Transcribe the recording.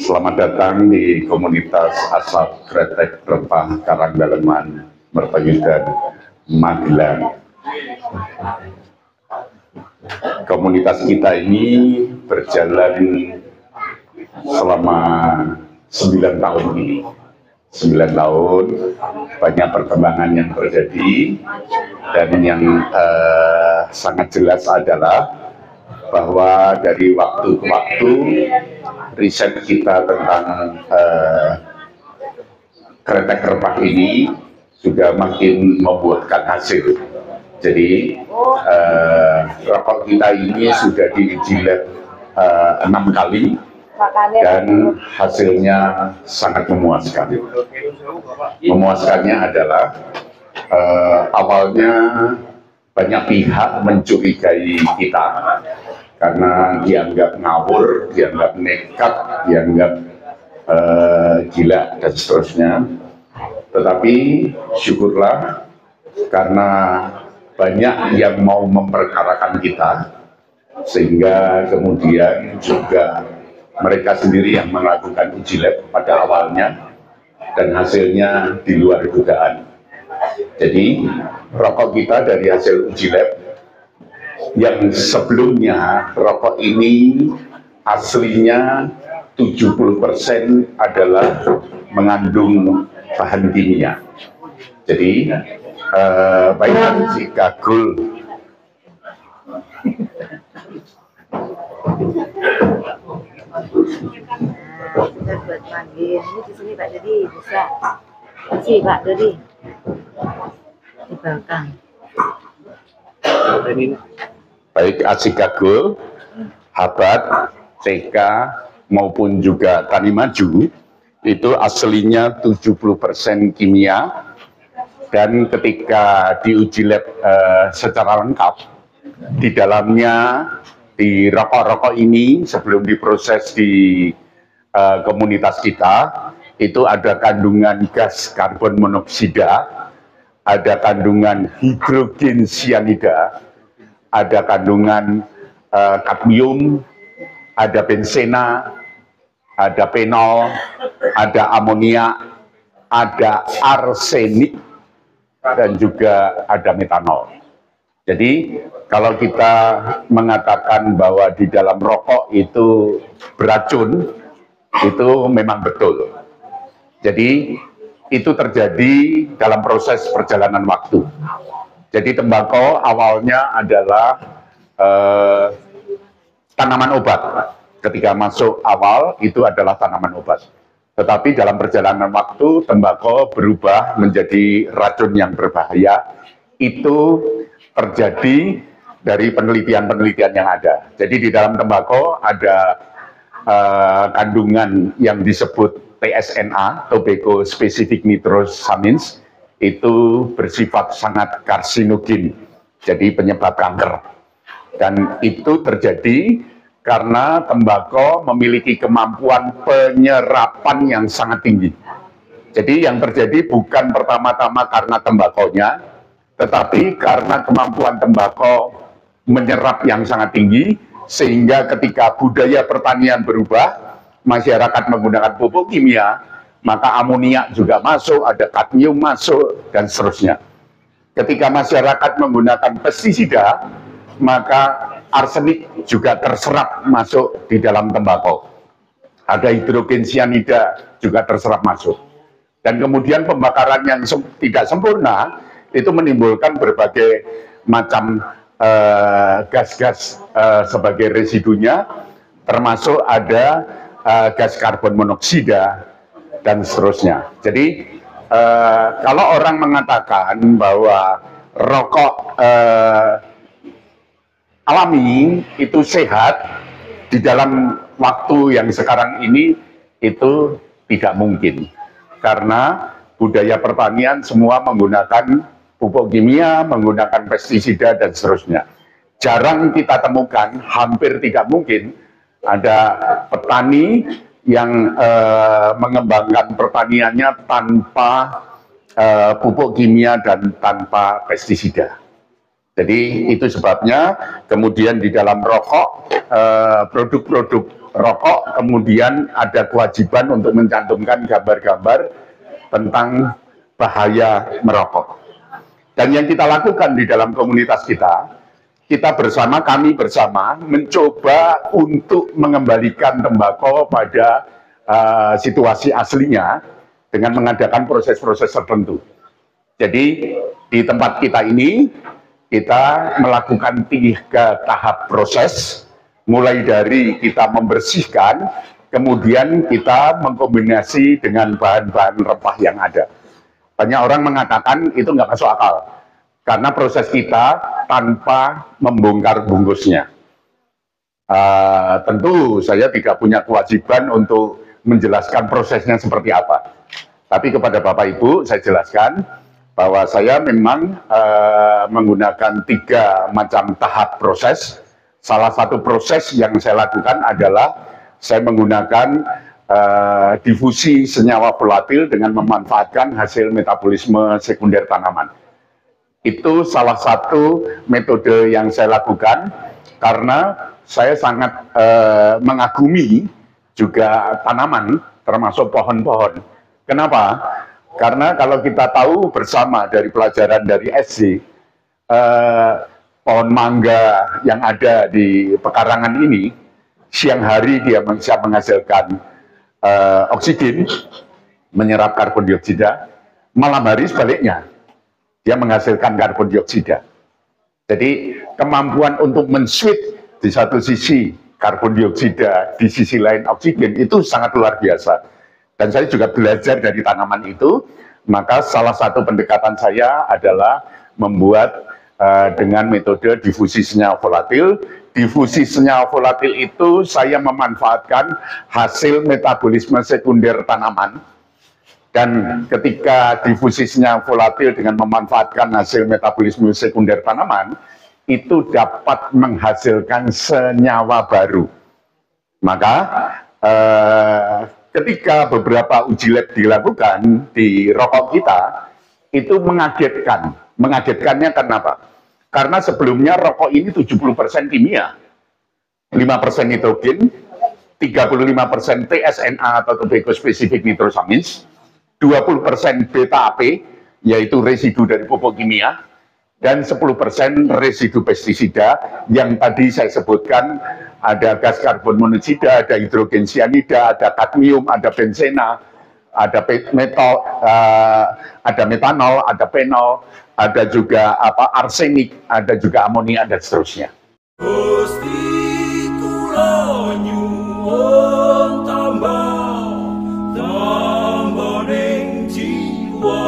Selamat datang di komunitas Asal Kretek Rempah Karangdaleman, Mertoyudan, Magelang. Komunitas kita ini berjalan selama 9 tahun ini. 9 tahun, banyak perkembangan yang terjadi, dan yang sangat jelas adalah bahwa dari waktu ke waktu riset kita tentang kretek rempah ini sudah makin membuahkan hasil. Jadi rokok kita ini sudah diuji lab 6 kali dan hasilnya sangat memuaskan. Memuaskannya adalah awalnya banyak pihak mencurigai kita karena dianggap ngawur, dianggap nekat, dianggap gila dan seterusnya. Tetapi syukurlah karena banyak yang mau memperkarakan kita, sehingga kemudian juga mereka sendiri yang melakukan uji lab pada awalnya dan hasilnya di luar dugaan. Jadi rokok kita dari hasil uji lab yang sebelumnya rokok ini aslinya 70% adalah mengandung bahan kimia. Jadi baik si Gagul kita buat manggil ini di sini Pak Dodi bisa sih Pak Dodi di belakang. Baik Asik Gagul, Habat, TK maupun juga Tani Maju itu aslinya 70% kimia, dan ketika diuji lab secara lengkap di dalamnya, di rokok-rokok ini sebelum diproses di komunitas kita itu ada kandungan gas karbon monoksida, ada kandungan hidrogen cyanida, ada kandungan kadmium, ada bensena, ada penol, ada amonia, ada arsenik, dan juga ada metanol. Jadi kalau kita mengatakan bahwa di dalam rokok itu beracun, itu memang betul. Jadi itu terjadi dalam proses perjalanan waktu. Jadi tembakau awalnya adalah tanaman obat. Ketika masuk awal itu adalah tanaman obat. Tetapi dalam perjalanan waktu tembakau berubah menjadi racun yang berbahaya. Itu terjadi dari penelitian-penelitian yang ada. Jadi di dalam tembakau ada kandungan yang disebut TSNA, Tobacco Specific Nitrosamines, itu bersifat sangat karsinogen, jadi penyebab kanker. Dan itu terjadi karena tembakau memiliki kemampuan penyerapan yang sangat tinggi. Jadi yang terjadi bukan pertama-tama karena tembakaunya, tetapi karena kemampuan tembakau menyerap yang sangat tinggi, sehingga ketika budaya pertanian berubah, masyarakat menggunakan pupuk kimia, maka amoniak juga masuk, ada kadmium masuk, dan seterusnya. Ketika masyarakat menggunakan pestisida, maka arsenik juga terserap masuk di dalam tembakau. Ada hidrogen cyanida juga terserap masuk. Dan kemudian pembakaran yang tidak sempurna, itu menimbulkan berbagai macam gas-gas sebagai residunya, termasuk ada gas karbon monoksida, dan seterusnya. Jadi kalau orang mengatakan bahwa rokok alami itu sehat, di dalam waktu yang sekarang ini itu tidak mungkin. Karena budaya pertanian semua menggunakan pupuk kimia, menggunakan pestisida, dan seterusnya. Jarang kita temukan, hampir tidak mungkin ada petani yang mengembangkan pertaniannya tanpa pupuk kimia dan tanpa pestisida. Jadi itu sebabnya kemudian di dalam rokok produk-produk rokok, kemudian ada kewajiban untuk mencantumkan gambar-gambar tentang bahaya merokok. Dan yang kita lakukan di dalam komunitas kita bersama, kami bersama mencoba untuk mengembalikan tembakau pada situasi aslinya dengan mengadakan proses-proses tertentu. Jadi di tempat kita ini kita melakukan 3 tahap proses, mulai dari kita membersihkan, kemudian kita mengkombinasi dengan bahan-bahan rempah yang ada. Banyak orang mengatakan itu nggak masuk akal, karena proses kita tanpa membongkar bungkusnya. Tentu saya tidak punya kewajiban untuk menjelaskan prosesnya seperti apa. Tapi kepada Bapak Ibu saya jelaskan bahwa saya memang menggunakan 3 macam tahap proses. Salah satu proses yang saya lakukan adalah saya menggunakan difusi senyawa volatil dengan memanfaatkan hasil metabolisme sekunder tanaman. Itu salah satu metode yang saya lakukan karena saya sangat mengagumi juga tanaman, termasuk pohon-pohon. Kenapa? Karena kalau kita tahu bersama dari pelajaran dari SD, pohon mangga yang ada di pekarangan ini, siang hari dia bisa menghasilkan oksigen, menyerap karbon dioksida, malam hari sebaliknya, dia menghasilkan karbon dioksida. Jadi kemampuan untuk men-switch di satu sisi karbon dioksida, di sisi lain oksigen, itu sangat luar biasa. Dan saya juga belajar dari tanaman itu, maka salah satu pendekatan saya adalah membuat dengan metode difusi senyawa volatil. Difusi senyawa volatil itu saya memanfaatkan hasil metabolisme sekunder tanaman. Dan ketika difusi senyawa volatil dengan memanfaatkan hasil metabolisme sekunder tanaman, itu dapat menghasilkan senyawa baru. Maka ketika beberapa uji lab dilakukan di rokok kita, itu mengagetkan. Mengagetkannya kenapa? Karena sebelumnya rokok ini 70% kimia, 5% nitrogen, 35% TSNA atau tobacco specific nitrosamines, 20% beta-AP, yaitu residu dari pupuk kimia, dan 10% residu pestisida yang tadi saya sebutkan, ada gas karbon monoksida, ada hidrogen cyanida, ada kadmium, ada benzena, ada metanol, ada penol, ada juga arsenik, ada juga amonia, dan seterusnya. Gusti kula nyuwun tambah ning jiwa